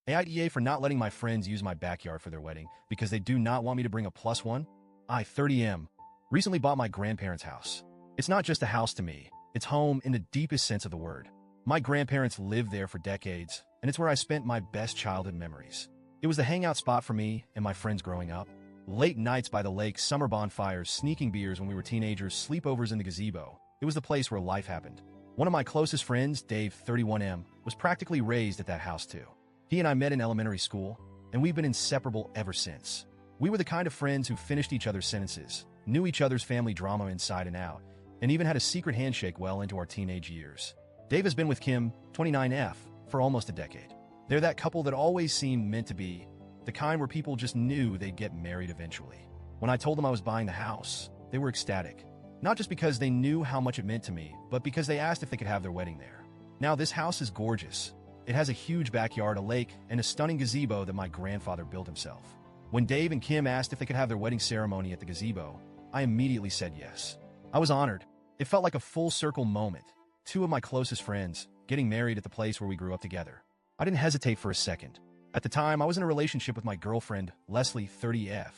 AITA for not letting my friends use my backyard for their wedding because they do not want me to bring a plus one. I, 30M, recently bought my grandparents' house. It's not just a house to me, it's home in the deepest sense of the word. My grandparents lived there for decades, and it's where I spent my best childhood memories. It was the hangout spot for me and my friends growing up. Late nights by the lake, summer bonfires, sneaking beers when we were teenagers, sleepovers in the gazebo. It was the place where life happened. One of my closest friends, Dave, 31M, was practically raised at that house too. He and I met in elementary school, and we've been inseparable ever since. We were the kind of friends who finished each other's sentences, knew each other's family drama inside and out, and even had a secret handshake well into our teenage years. Dave has been with Kim, 29F, for almost a decade. They're that couple that always seemed meant to be, the kind where people just knew they'd get married eventually. When I told them I was buying the house, they were ecstatic. Not just because they knew how much it meant to me, but because they asked if they could have their wedding there. Now, this house is gorgeous. It has a huge backyard, a lake, and a stunning gazebo that my grandfather built himself. When Dave and Kim asked if they could have their wedding ceremony at the gazebo, I immediately said yes. I was honored. It felt like a full-circle moment. Two of my closest friends getting married at the place where we grew up together. I didn't hesitate for a second. At the time, I was in a relationship with my girlfriend, Leslie, 30F.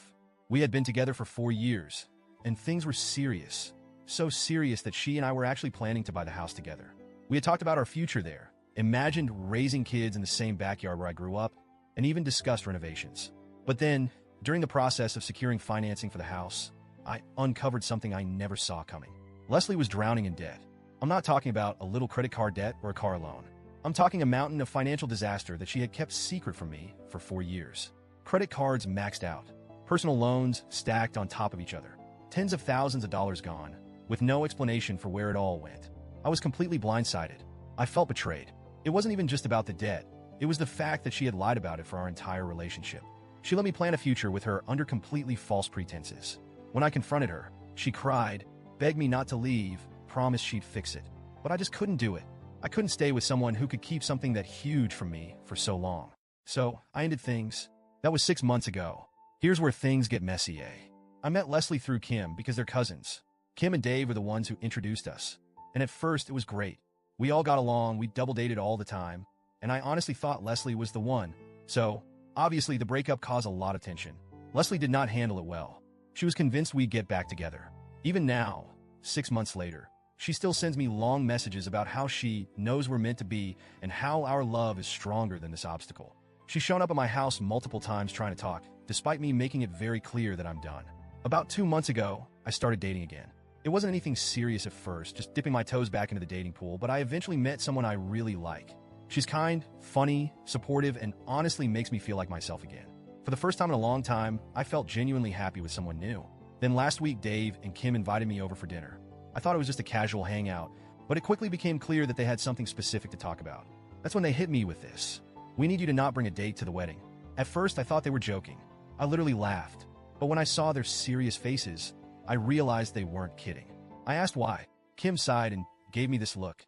We had been together for 4 years, and things were serious. So serious that she and I were actually planning to buy the house together. We had talked about our future there, imagined raising kids in the same backyard where I grew up, and even discussed renovations. But then, during the process of securing financing for the house, I uncovered something I never saw coming. Leslie was drowning in debt. I'm not talking about a little credit card debt or a car loan. I'm talking a mountain of financial disaster that she had kept secret from me for 4 years. Credit cards maxed out, personal loans stacked on top of each other, tens of thousands of dollars gone, with no explanation for where it all went. I was completely blindsided. I felt betrayed. It wasn't even just about the debt. It was the fact that she had lied about it for our entire relationship. She let me plan a future with her under completely false pretenses. When I confronted her, she cried, begged me not to leave, promised she'd fix it. But I just couldn't do it. I couldn't stay with someone who could keep something that huge from me for so long. So I ended things. That was 6 months ago. Here's where things get messy, eh? I met Leslie through Kim because they're cousins. Kim and Dave were the ones who introduced us. And at first, it was great. We all got along, we double dated all the time, and I honestly thought Leslie was the one. So, obviously, the breakup caused a lot of tension. Leslie did not handle it well. She was convinced we'd get back together. Even now, 6 months later, she still sends me long messages about how she knows we're meant to be and how our love is stronger than this obstacle. She's shown up at my house multiple times trying to talk, despite me making it very clear that I'm done. About 2 months ago, I started dating again. It wasn't anything serious at first, just dipping my toes back into the dating pool, but I eventually met someone I really like. She's kind, funny, supportive, and honestly makes me feel like myself again. For the first time in a long time, I felt genuinely happy with someone new. Then last week, Dave and Kim invited me over for dinner. I thought it was just a casual hangout, but it quickly became clear that they had something specific to talk about. That's when they hit me with this. We need you to not bring a date to the wedding. At first, I thought they were joking. I literally laughed. But when I saw their serious faces, I realized they weren't kidding. I asked why. Kim sighed and gave me this look.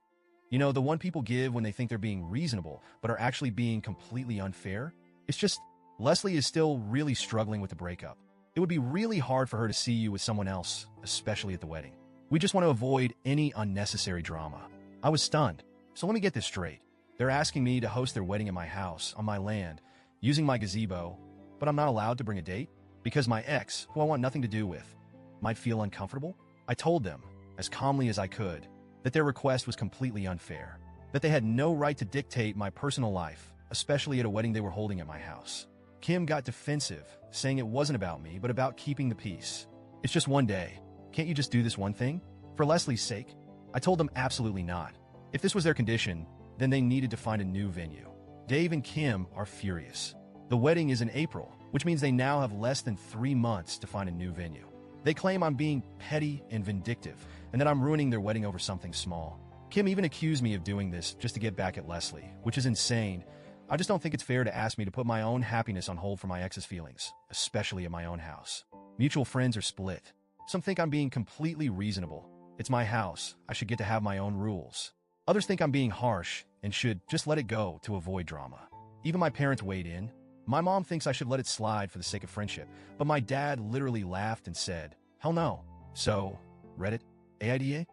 You know, the one people give when they think they're being reasonable, but are actually being completely unfair? It's just, Leslie is still really struggling with the breakup. It would be really hard for her to see you with someone else, especially at the wedding. We just want to avoid any unnecessary drama. I was stunned. So let me get this straight. They're asking me to host their wedding at my house, on my land, using my gazebo, but I'm not allowed to bring a date? Because my ex, who I want nothing to do with, might feel uncomfortable? I told them, as calmly as I could, that their request was completely unfair, that they had no right to dictate my personal life, especially at a wedding they were holding at my house. Kim got defensive, saying it wasn't about me, but about keeping the peace. It's just one day. Can't you just do this one thing? For Leslie's sake? I told them absolutely not. If this was their condition, then they needed to find a new venue. Dave and Kim are furious. The wedding is in April, which means they now have less than 3 months to find a new venue. They claim I'm being petty and vindictive, and that I'm ruining their wedding over something small. Kim even accused me of doing this just to get back at Leslie, which is insane. I just don't think it's fair to ask me to put my own happiness on hold for my ex's feelings, especially at my own house. Mutual friends are split. Some think I'm being completely reasonable. It's my house. I should get to have my own rules. Others think I'm being harsh and should just let it go to avoid drama. Even my parents weighed in. My mom thinks I should let it slide for the sake of friendship, but my dad literally laughed and said, "Hell no." So, Reddit, AIDA?